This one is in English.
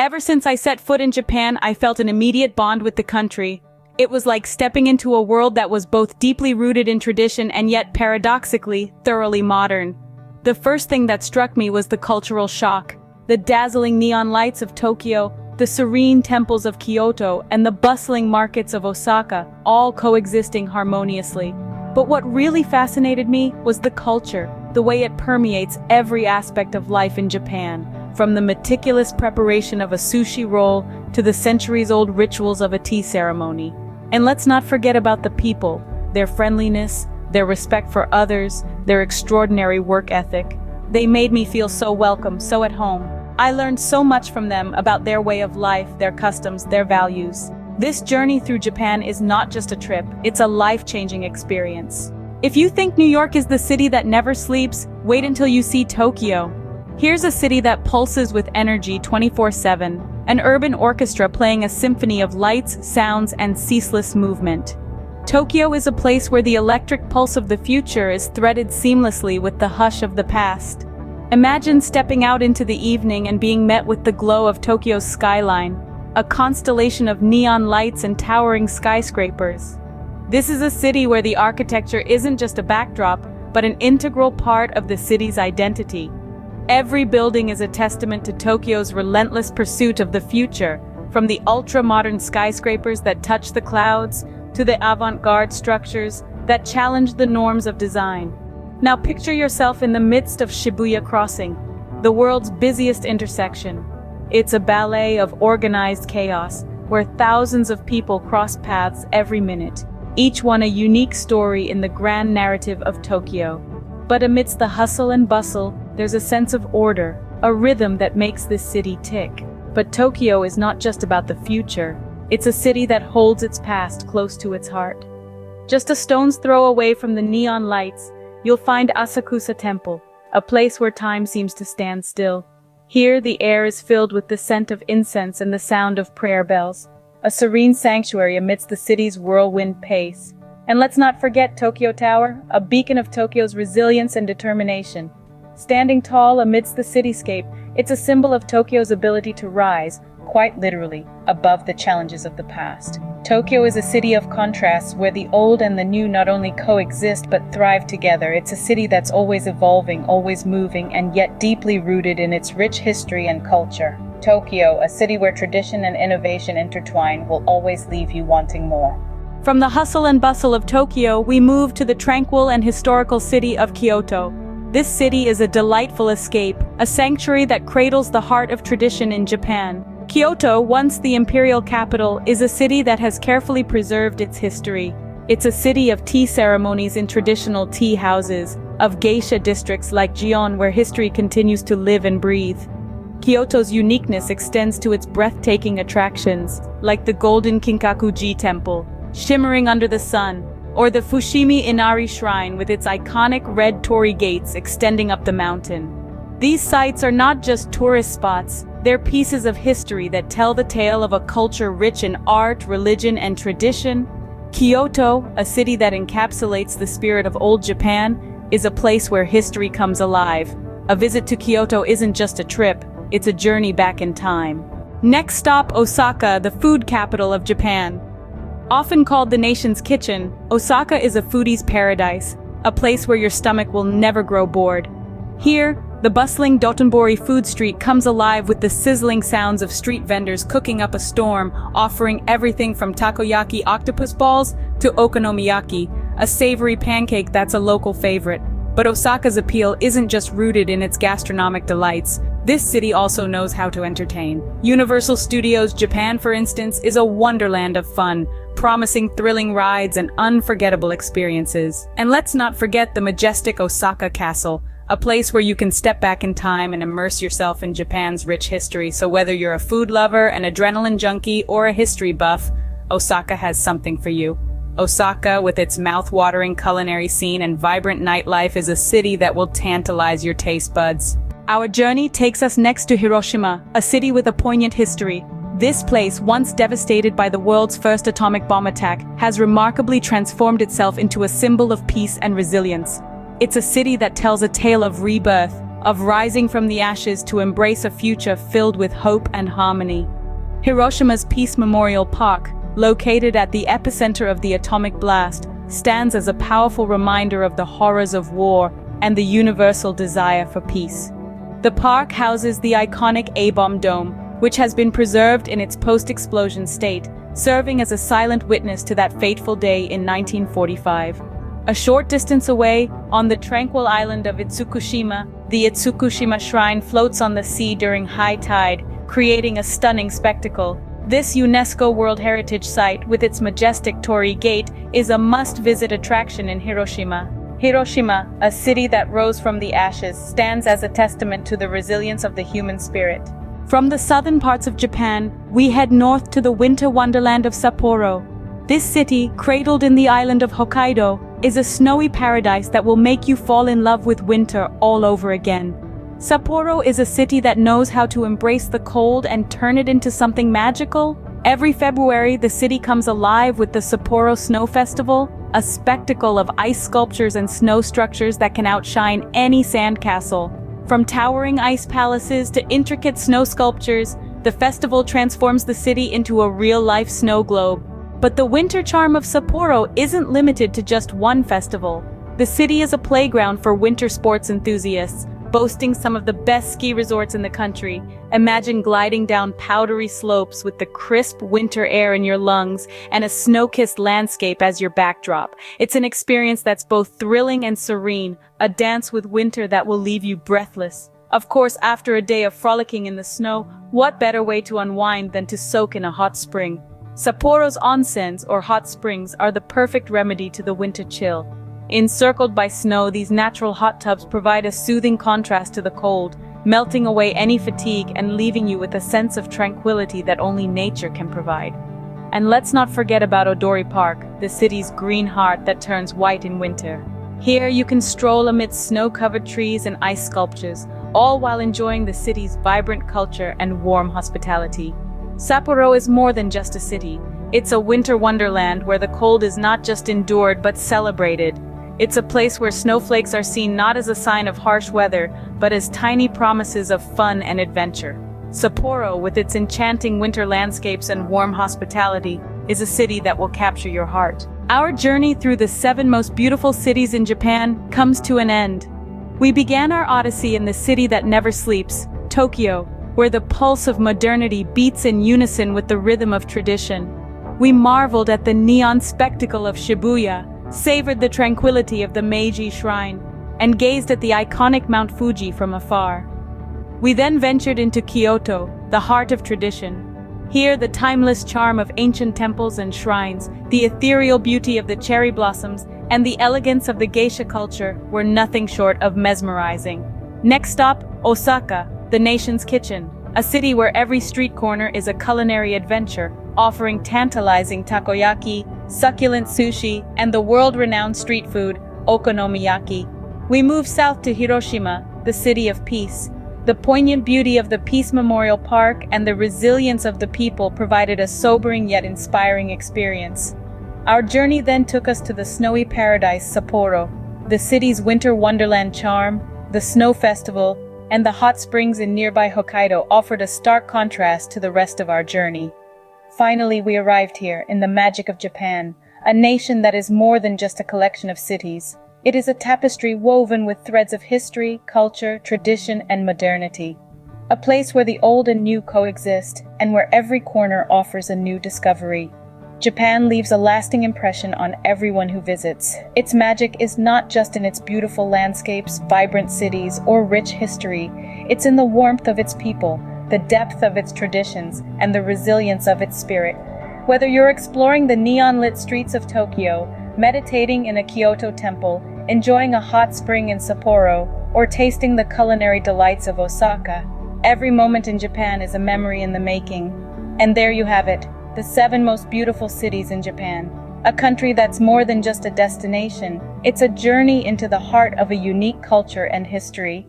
Ever since I set foot in Japan, I felt an immediate bond with the country. It was like stepping into a world that was both deeply rooted in tradition and yet paradoxically, thoroughly modern. The first thing that struck me was the cultural shock. The dazzling neon lights of Tokyo, the serene temples of Kyoto, and the bustling markets of Osaka, all coexisting harmoniously. But what really fascinated me was the culture, the way it permeates every aspect of life in Japan, from the meticulous preparation of a sushi roll to the centuries-old rituals of a tea ceremony. And let's not forget about the people, their friendliness, their respect for others, their extraordinary work ethic. They made me feel so welcome, so at home. I learned so much from them about their way of life, their customs, their values. This journey through Japan is not just a trip, it's a life-changing experience. If you think New York is the city that never sleeps, wait until you see Tokyo. Here's a city that pulses with energy 24/7, an urban orchestra playing a symphony of lights, sounds, and ceaseless movement. Tokyo is a place where the electric pulse of the future is threaded seamlessly with the hush of the past. Imagine stepping out into the evening and being met with the glow of Tokyo's skyline, a constellation of neon lights and towering skyscrapers. This is a city where the architecture isn't just a backdrop, but an integral part of the city's identity. Every building is a testament to Tokyo's relentless pursuit of the future, from the ultra-modern skyscrapers that touch the clouds to the avant-garde structures that challenge the norms of design. Now picture yourself in the midst of Shibuya Crossing, the world's busiest intersection. It's a ballet of organized chaos, where thousands of people cross paths every minute, each one a unique story in the grand narrative of Tokyo. But amidst the hustle and bustle, there's a sense of order, a rhythm that makes this city tick. But Tokyo is not just about the future, it's a city that holds its past close to its heart. Just a stone's throw away from the neon lights, you'll find Asakusa Temple, a place where time seems to stand still. Here, the air is filled with the scent of incense and the sound of prayer bells, a serene sanctuary amidst the city's whirlwind pace. And let's not forget Tokyo Tower, a beacon of Tokyo's resilience and determination. Standing tall amidst the cityscape, it's a symbol of Tokyo's ability to rise, quite literally, above the challenges of the past. Tokyo is a city of contrasts where the old and the new not only coexist but thrive together. It's a city that's always evolving, always moving, and yet deeply rooted in its rich history and culture. Tokyo, a city where tradition and innovation intertwine, will always leave you wanting more. From the hustle and bustle of Tokyo, we move to the tranquil and historical city of Kyoto. This city is a delightful escape, a sanctuary that cradles the heart of tradition in Japan. Kyoto, once the imperial capital, is a city that has carefully preserved its history. It's a city of tea ceremonies in traditional tea houses, of geisha districts like Gion where history continues to live and breathe. Kyoto's uniqueness extends to its breathtaking attractions, like the golden Kinkakuji Temple, shimmering under the sun, or the Fushimi Inari Shrine with its iconic red torii gates extending up the mountain. These sites are not just tourist spots, they're pieces of history that tell the tale of a culture rich in art, religion, and tradition. Kyoto, a city that encapsulates the spirit of old Japan, is a place where history comes alive. A visit to Kyoto isn't just a trip, it's a journey back in time. Next stop, Osaka, the food capital of Japan. Often called the nation's kitchen, Osaka is a foodie's paradise, a place where your stomach will never grow bored. Here, the bustling Dotonbori food street comes alive with the sizzling sounds of street vendors cooking up a storm, offering everything from takoyaki octopus balls to okonomiyaki, a savory pancake that's a local favorite. But Osaka's appeal isn't just rooted in its gastronomic delights. This city also knows how to entertain. Universal Studios Japan, for instance, is a wonderland of fun, promising thrilling rides and unforgettable experiences. And let's not forget the majestic Osaka Castle, a place where you can step back in time and immerse yourself in Japan's rich history. So whether you're a food lover, an adrenaline junkie, or a history buff, Osaka has something for you. Osaka, with its mouth-watering culinary scene and vibrant nightlife, is a city that will tantalize your taste buds. Our journey takes us next to Hiroshima, a city with a poignant history. This place, once devastated by the world's first atomic bomb attack, has remarkably transformed itself into a symbol of peace and resilience. It's a city that tells a tale of rebirth, of rising from the ashes to embrace a future filled with hope and harmony. Hiroshima's Peace Memorial Park, located at the epicenter of the atomic blast, stands as a powerful reminder of the horrors of war and the universal desire for peace. The park houses the iconic A-bomb dome, which has been preserved in its post-explosion state, serving as a silent witness to that fateful day in 1945. A short distance away, on the tranquil island of Itsukushima, the Tsukiji Shrine floats on the sea during high tide, creating a stunning spectacle. This UNESCO World Heritage Site, with its majestic torii gate, is a must-visit attraction in Hiroshima. Hiroshima, a city that rose from the ashes, stands as a testament to the resilience of the human spirit. From the southern parts of Japan, we head north to the winter wonderland of Sapporo. This city, cradled in the island of Hokkaido, is a snowy paradise that will make you fall in love with winter all over again. Sapporo is a city that knows how to embrace the cold and turn it into something magical. Every February, the city comes alive with the Sapporo Snow Festival, a spectacle of ice sculptures and snow structures that can outshine any sandcastle. From towering ice palaces to intricate snow sculptures, the festival transforms the city into a real-life snow globe. But the winter charm of Sapporo isn't limited to just one festival. The city is a playground for winter sports enthusiasts, boasting some of the best ski resorts in the country. Imagine gliding down powdery slopes with the crisp winter air in your lungs and a snow-kissed landscape as your backdrop. It's an experience that's both thrilling and serene, a dance with winter that will leave you breathless. Of course, after a day of frolicking in the snow, what better way to unwind than to soak in a hot spring? Sapporo's onsens, or hot springs, are the perfect remedy to the winter chill. Encircled by snow, these natural hot tubs provide a soothing contrast to the cold, melting away any fatigue and leaving you with a sense of tranquility that only nature can provide. And let's not forget about Odori Park, the city's green heart that turns white in winter. Here you can stroll amidst snow-covered trees and ice sculptures, all while enjoying the city's vibrant culture and warm hospitality. Sapporo is more than just a city. It's a winter wonderland where the cold is not just endured but celebrated. It's a place where snowflakes are seen not as a sign of harsh weather, but as tiny promises of fun and adventure. Sapporo, with its enchanting winter landscapes and warm hospitality, is a city that will capture your heart. Our journey through the 7 most beautiful cities in Japan comes to an end. We began our odyssey in the city that never sleeps, Tokyo, where the pulse of modernity beats in unison with the rhythm of tradition. We marveled at the neon spectacle of Shibuya, savored the tranquility of the Meiji Shrine, and gazed at the iconic Mount Fuji from afar. We then ventured into Kyoto, the heart of tradition. Here, the timeless charm of ancient temples and shrines, the ethereal beauty of the cherry blossoms, and the elegance of the geisha culture were nothing short of mesmerizing. Next stop, Osaka, the nation's kitchen, a city where every street corner is a culinary adventure, offering tantalizing takoyaki, succulent sushi, and the world-renowned street food, okonomiyaki. We move south to Hiroshima, the city of peace. The poignant beauty of the Peace Memorial Park and the resilience of the people provided a sobering yet inspiring experience. Our journey then took us to the snowy paradise Sapporo, the city's winter wonderland charm, the snow festival, and the hot springs in nearby Hokkaido offered a stark contrast to the rest of our journey. Finally, we arrived here, in the magic of Japan, a nation that is more than just a collection of cities. It is a tapestry woven with threads of history, culture, tradition, and modernity. A place where the old and new coexist, and where every corner offers a new discovery. Japan leaves a lasting impression on everyone who visits. Its magic is not just in its beautiful landscapes, vibrant cities, or rich history. It's in the warmth of its people, the depth of its traditions, and the resilience of its spirit. Whether you're exploring the neon-lit streets of Tokyo, meditating in a Kyoto temple, enjoying a hot spring in Sapporo, or tasting the culinary delights of Osaka, every moment in Japan is a memory in the making. And there you have it, the 7 most beautiful cities in Japan. A country that's more than just a destination. It's a journey into the heart of a unique culture and history.